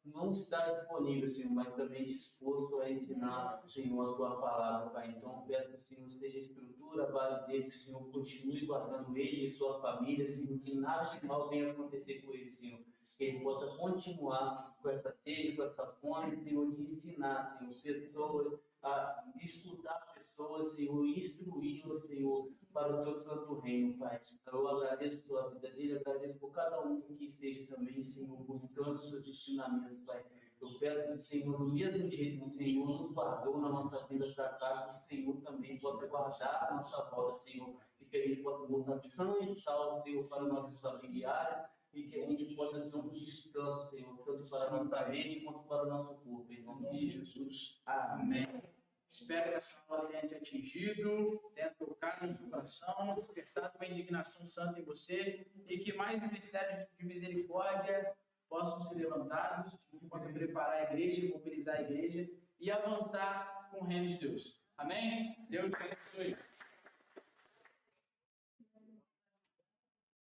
não estar disponível, Senhor, mas também disposto a ensinar, Senhor, a tua palavra, Pai. Então, peço que o Senhor esteja a estrutura, a base dele, que o Senhor continue guardando ele e sua família, Senhor, que nada de mal venha acontecer com ele, Senhor. Que ele possa continuar com essa sede, com essa fome, Senhor, de ensinar, Senhor, pessoas, a estudar pessoas, Senhor, e instruí-las, Senhor, para o teu santo reino, Pai. Eu agradeço pela vida dele, agradeço por cada um que aqui esteja também, Senhor, buscando os seus ensinamentos, Pai. Eu peço que o Senhor, do mesmo jeito que o Senhor nos guardou na nossa vida para cá, que o Senhor também possa guardar a nossa volta, Senhor, e que a gente possa voltar sã e salvo, Senhor, para os nossos familiares, e que a gente possa ter um descanso, Senhor, tanto para a nossa mente quanto para o nosso corpo. Em nome de Jesus. Amém. Espero que essa aula tenha te atingido, tenha tocado no seu coração, despertado uma indignação santa em você e que mais ministérios de misericórdia possam ser levantados, que possam preparar a igreja, mobilizar a igreja e avançar com o reino de Deus. Amém? Deus te abençoe.